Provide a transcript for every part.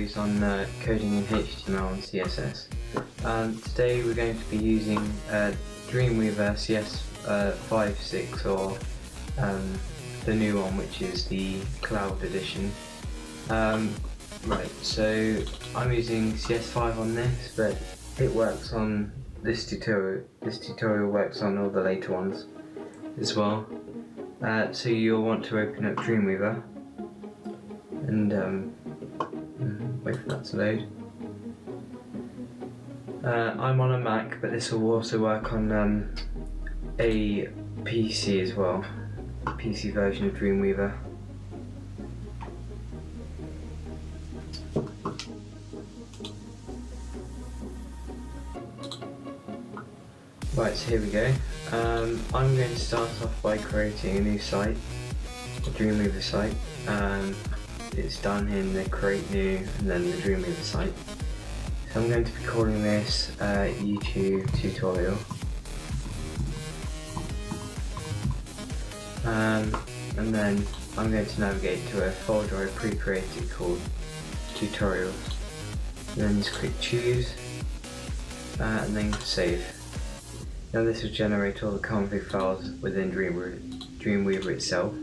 series on coding in HTML and CSS. Today we're going to be using Dreamweaver CS5.6 or the new one, which is the Cloud Edition. Right, so I'm using CS5 on this, but it works on this tutorial. This tutorial works on all the later ones as well. So you'll want to open up Dreamweaver and wait for that to load. I'm on a Mac, but this will also work on a PC as well, a PC version of Dreamweaver. Right, so here we go. I'm going to start off by creating a new site, a Dreamweaver site. It's done in the create new and then the Dreamweaver site. So I'm going to be calling this YouTube tutorial. And then I'm going to navigate to a folder I pre-created called tutorials. And then just click choose and then save. Now this will generate all the config files within Dreamweaver itself.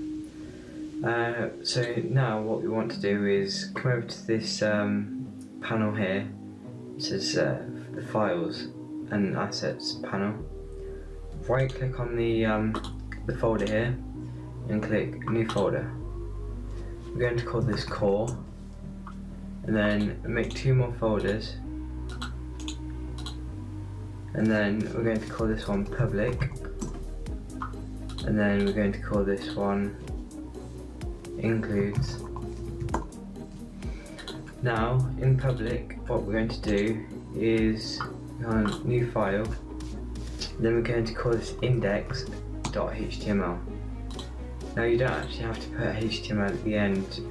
So now what we want to do is come over to this panel here. It says the files and assets panel. Right click on the folder here and click new folder. We're going to call this core and then make two more folders. And then we're going to call this one public, and then we're going to call this one includes. Now in public what we're going to do is new file, then we're going to call this index.html. Now you don't actually have to put HTML at the end,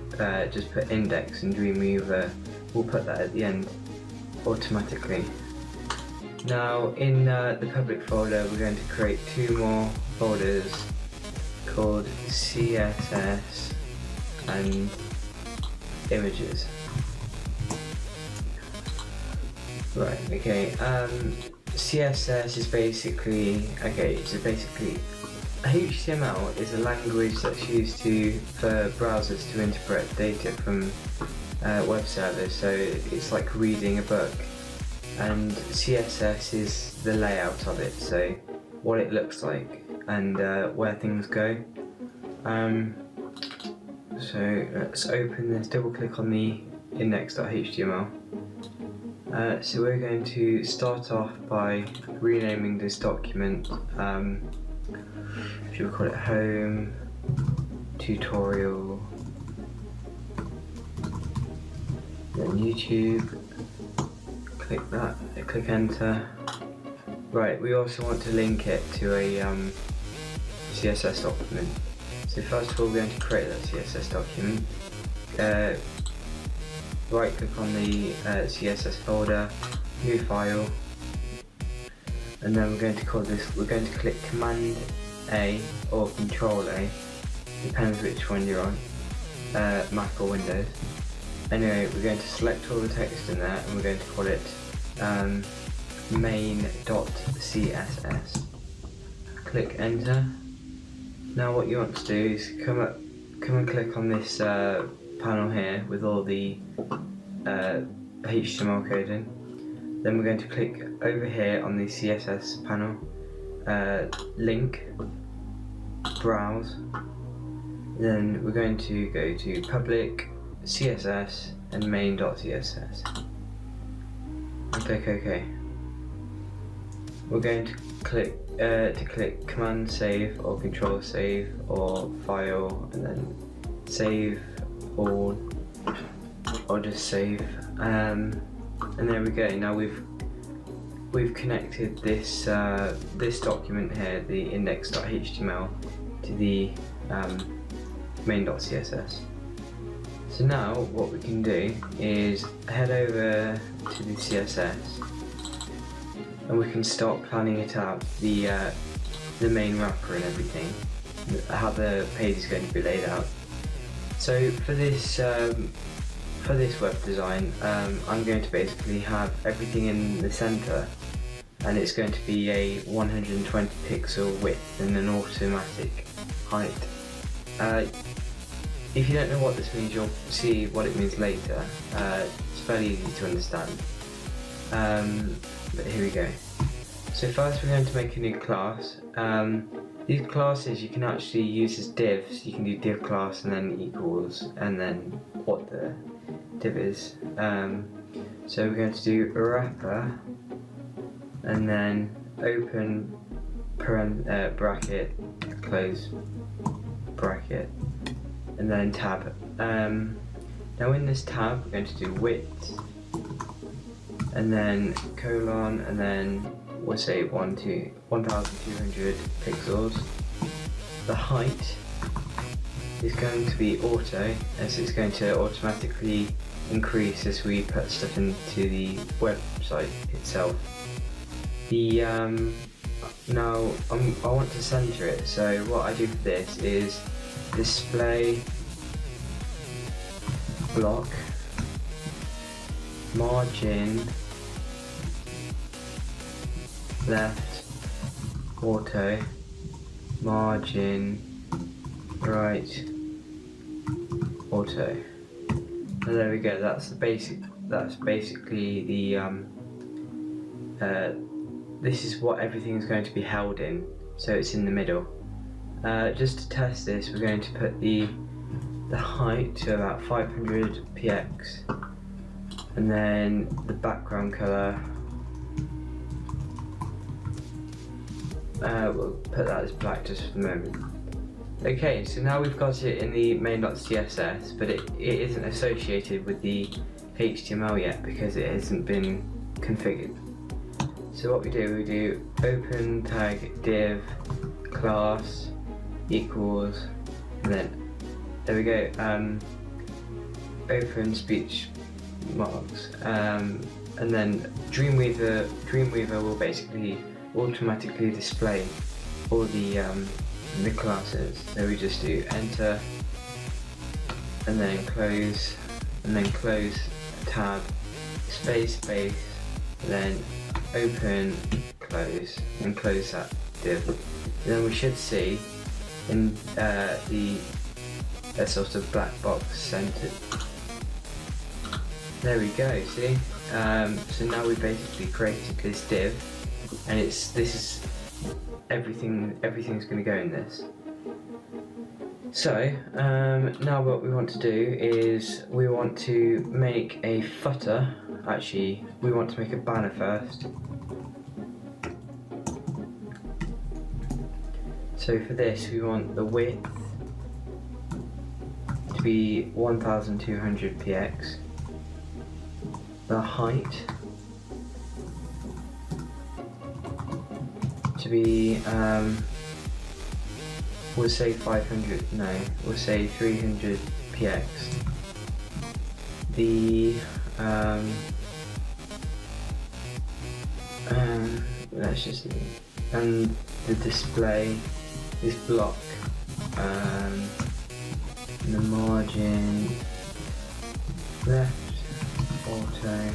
just put index and Dreamweaver will put that at the end automatically. Now in the public folder we're going to create two more folders called CSS and images. Right, okay, CSS is basically, HTML is a language that's used for browsers to interpret data from web servers, so it's like reading a book. And CSS is the layout of it, so what it looks like and where things go. So let's open this, double click on the index.html. So we're going to start off by renaming this document. If you call it home tutorial, then YouTube. Click that, click enter. Right, we also want to link it to a CSS document. So first of all we're going to create that CSS document. Right click on the CSS folder, new file, and then we're going to call this, we're going to click Command A or Control A, depends which one you're on, Mac or Windows. Anyway, we're going to select all the text in there and we're going to call it main.css. Click enter. Now what you want to do is come and click on this panel here with all the HTML coding. Then we're going to click over here on the CSS panel, link, browse. Then we're going to go to public, CSS and main.css and click OK. We're going to click Command Save or Control Save or File and then Save all or just Save, and there we go. Now we've connected this this document here, the index.html, to the main.css. So now what we can do is head over to the CSS and we can start planning it out, the main wrapper and everything, how the page is going to be laid out. So for this for this web design, I'm going to basically have everything in the center, and it's going to be a 120 pixel width and an automatic height. If you don't know what this means, you'll see what it means later. It's fairly easy to understand. But here we go. So first we're going to make a new class. These classes you can actually use as divs. You can do div class and then equals and then what the div is. So we're going to do a wrapper and then open bracket, close bracket, and then tab. Now in this tab we're going to do width and then colon and then we'll say 1200 pixels. The height is going to be auto, as it's going to automatically increase as we put stuff into the website itself. The now I want to center it, so what I do for this is display block margin left auto margin right auto. And there we go. That's basically the this is what everything is going to be held in, so it's in the middle. Just to test this, we're going to put the height to about 500 px, and then the background color, we'll put that as black just for the moment. Okay, so now we've got it in the main.css, but it isn't associated with the HTML yet because it hasn't been configured. So what we do open tag div class equals, and then there we go, open speech marks, and then Dreamweaver will basically automatically display all the classes. So we just do enter and then close tab, space, and then open, close, and close that div. And then we should see in a sort of black box centered. There we go, see? So now we've basically created this div, and this is everything's going to go in this. So now what we want to do is we want to make a footer. Actually, we want to make a banner first. So for this we want the width to be 1200 px, the height to be we'll say 500, no, we'll say 300 px. The let's just see, and the display is block, and the margin left auto,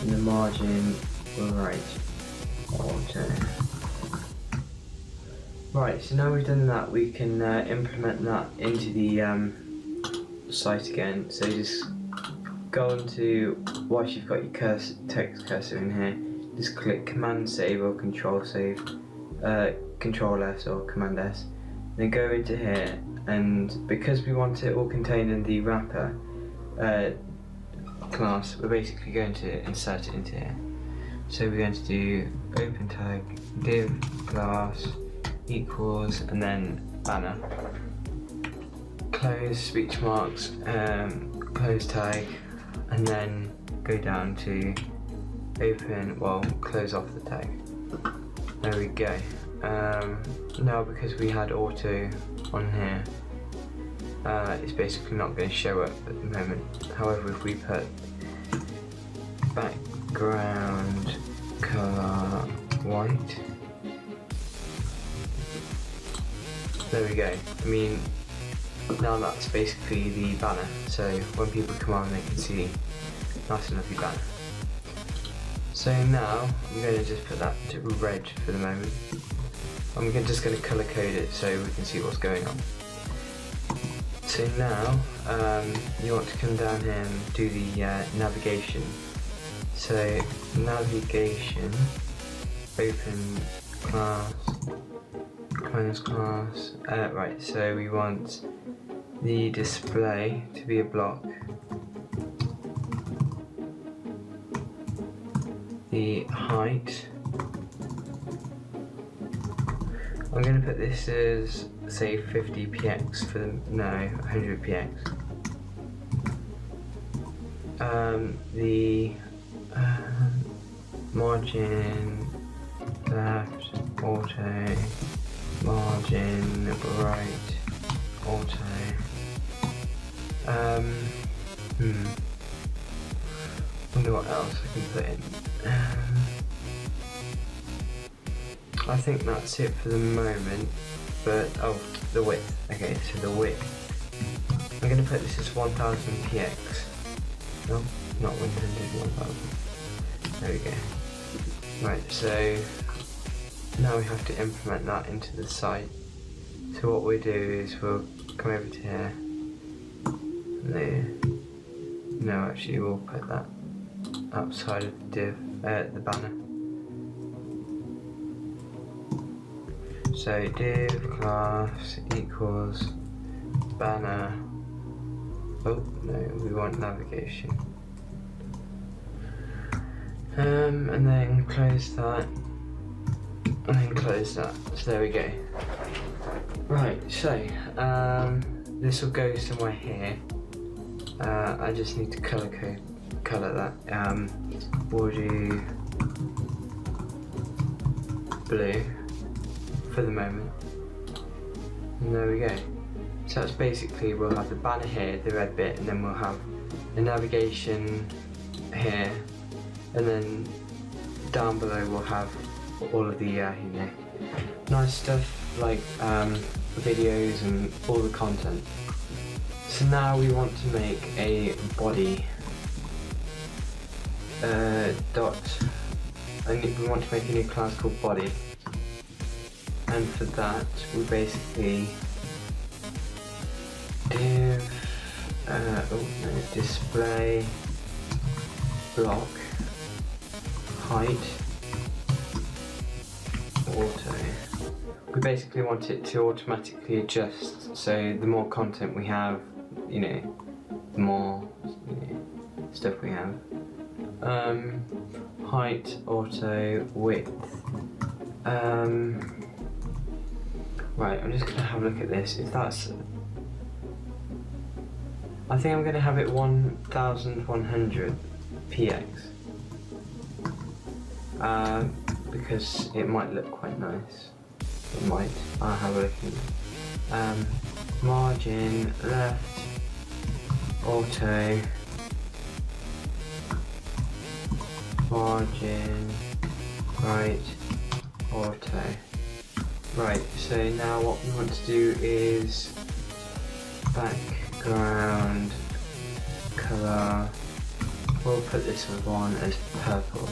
and the margin right auto. Right, so now we've done that, we can implement that into the site again. So just go on whilst you've got your text cursor in here, just click Command Save or Control Save, Control S or Command S, then go into here, and because we want it all contained in the wrapper class, we're basically going to insert it into here. So we're going to do open tag div class equals, and then banner, close speech marks, close tag, and then go down to open, close off the tag. There we go. Now because we had auto on here, it's basically not going to show up at the moment. However, if we put background color white, there we go. I mean, now that's basically the banner, so when people come on they can see nice and lovely banner. So now I'm going to just put that to red for the moment. I'm just going to colour code it so we can see what's going on. So now you want to come down here and do the navigation. So navigation, open class, close class. Right, so we want the display to be a block, the height, I'm going to put this as, say, 50 px for the, no, 100 px. The margin left, auto, margin right, auto. Wonder what else I can put in. I think that's it for the moment, but oh, the width. Okay, so the width. I'm going to put this as 1000 px. No, not 100, 1000. There we go. Right, so now we have to implement that into the site. So what we do is we'll come over to here. No, actually we'll put that outside of the div, the banner. So div class equals banner. Oh no, we want navigation. And then close that, and then close that. So there we go. Right, so this will go somewhere here. I just need to colour that. We'll do blue for the moment. And there we go. So that's basically, we'll have the banner here, the red bit, and then we'll have the navigation here, and then down below we'll have all of the you know, nice stuff like videos and all the content. So now we want to make a body we want to make a new class called body, and for that we basically div display block height auto. We basically want it to automatically adjust, so the more content we have, you know, the more stuff we have. Height auto width. Right, I'm just gonna have a look at this. If that's, I think I'm gonna have it 1100 px. Because it might look quite nice. It might. I'll have a look at margin left, auto, margin right, auto. Right, so now what we want to do is background colour. We'll put this one as purple.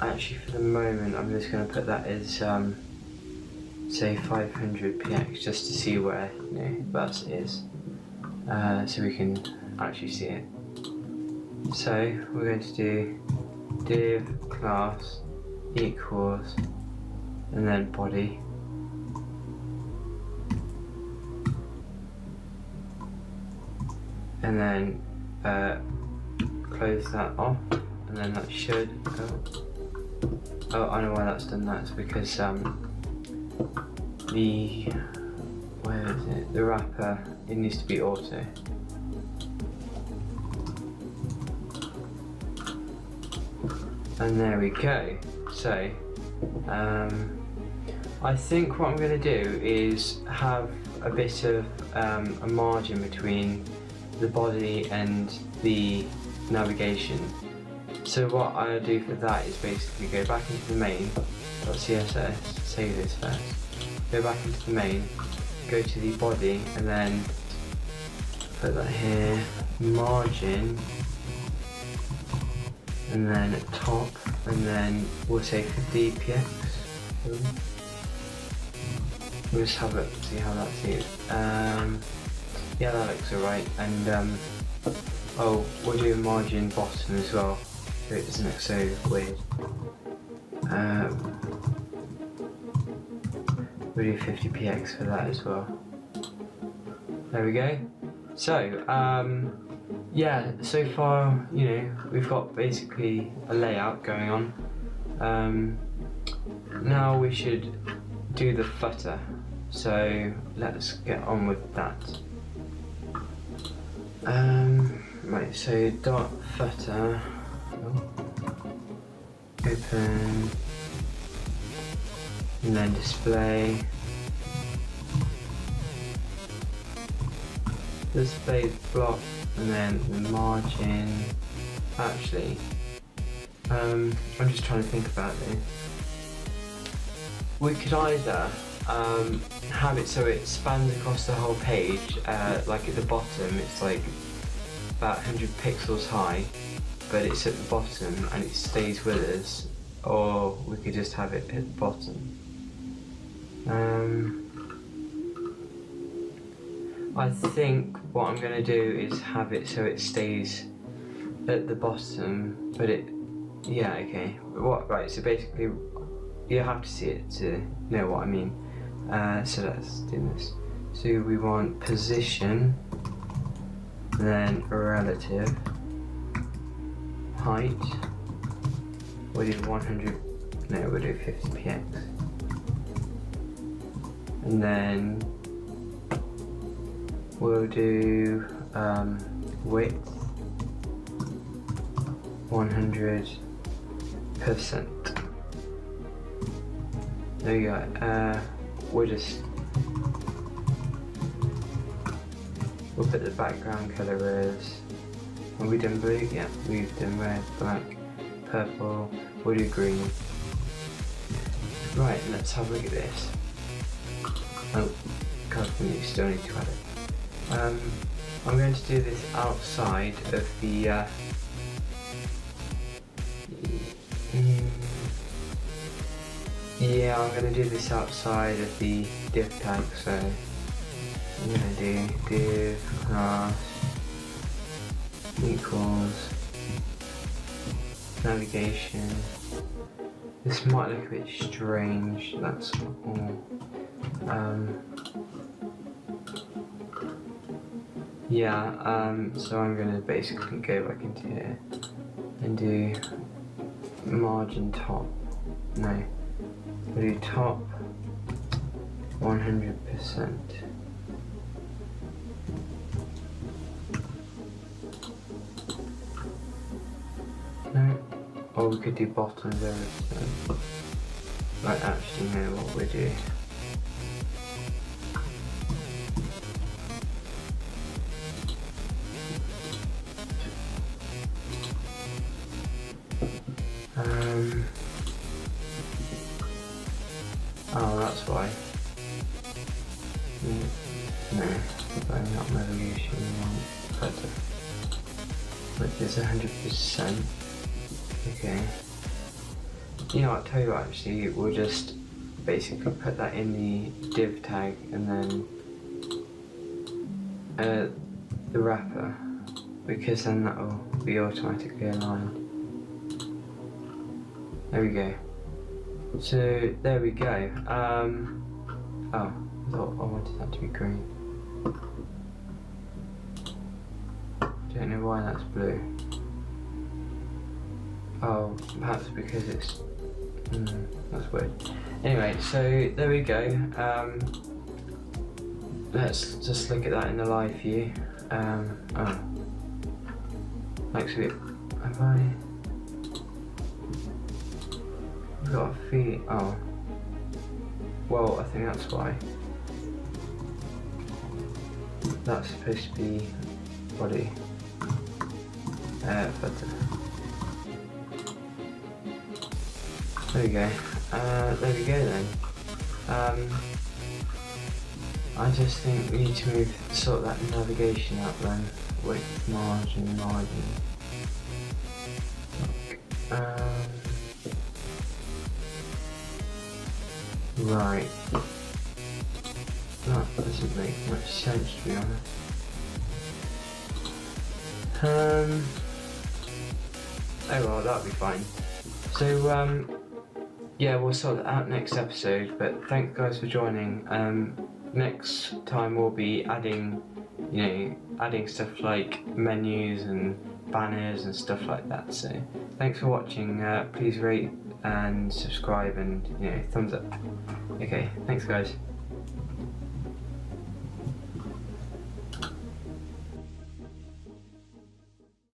Actually, for the moment, I'm just going to put that as, say, 500 px, just to see where, you know, that is, so we can actually see it. So we're going to do div class equals, and then body, and then close that off, and then that should oh, I know why that's done that. It's because where is it? The wrapper, it needs to be auto. And there we go. So I think what I'm going to do is have a bit of a margin between the body and the navigation. So what I'll do for that is basically go back into the main, .css, save this first, go back into the main, go to the body and then put that here, margin, and then top, and then we'll say 50 px. We'll just have it, see how that seems. Yeah, that looks alright, and oh, we'll do a margin bottom as well, so it doesn't look so weird. We'll do 50 px for that as well. There we go. So, yeah, so far, you know, we've got basically a layout going on. Now we should do the footer. So let's get on with that. Right, so dot footer, open, and then display block, and then the margin. Actually, I'm just trying to think about this. We could either have it so it spans across the whole page, like at the bottom it's like about 100 pixels high, but it's at the bottom and it stays with us, or we could just have it at the bottom. I think what I'm going to do is have it so it stays at the bottom, but yeah, okay. Right, so basically you have to see it to know what I mean. So let's do this. So we want position, then relative, height, we'll do 100, no, we'll do 50 px. And then we'll do width 100%. There you go. We'll put the background colour as, have we done blue? Yeah, we've done red, black, purple, we'll do green. Right, let's have a look at this. Oh, God, we still need to add it. I'm going to do this outside of the yeah, I'm going to do this outside of the div tag, so I'm going to do div class equals navigation. This might look a bit strange, that's all. Yeah, so I'm going to basically go back into here and do margin top. No, we'll do top 100%. No, or we could do bottom 0%. Like, actually know what we do. Oh, that's why. No, but not resolution, better. Which is 100%. Okay. You know what, I'll tell you what, actually, we'll just basically put that in the div tag and then the wrapper, because then that will be automatically aligned. There we go. So there we go. Oh, I thought I wanted that to be green. Don't know why that's blue. Oh, perhaps because it's. That's weird. Anyway, so there we go. Let's just look at that in the live view. Oh, looks a bit. Have I? Got a feet. Oh, well, I think that's why. That's supposed to be body. Footer. There we go. there we go then. I just think we need to sort that navigation out then. Width, margin. Right. That doesn't make much sense, to be honest. Oh well, that'll be fine. So yeah, we'll sort that out next episode, but thanks guys for joining. Next time we'll be adding stuff like menus and banners and stuff like that. So thanks for watching. Please rate and subscribe and thumbs up. Okay, thanks guys.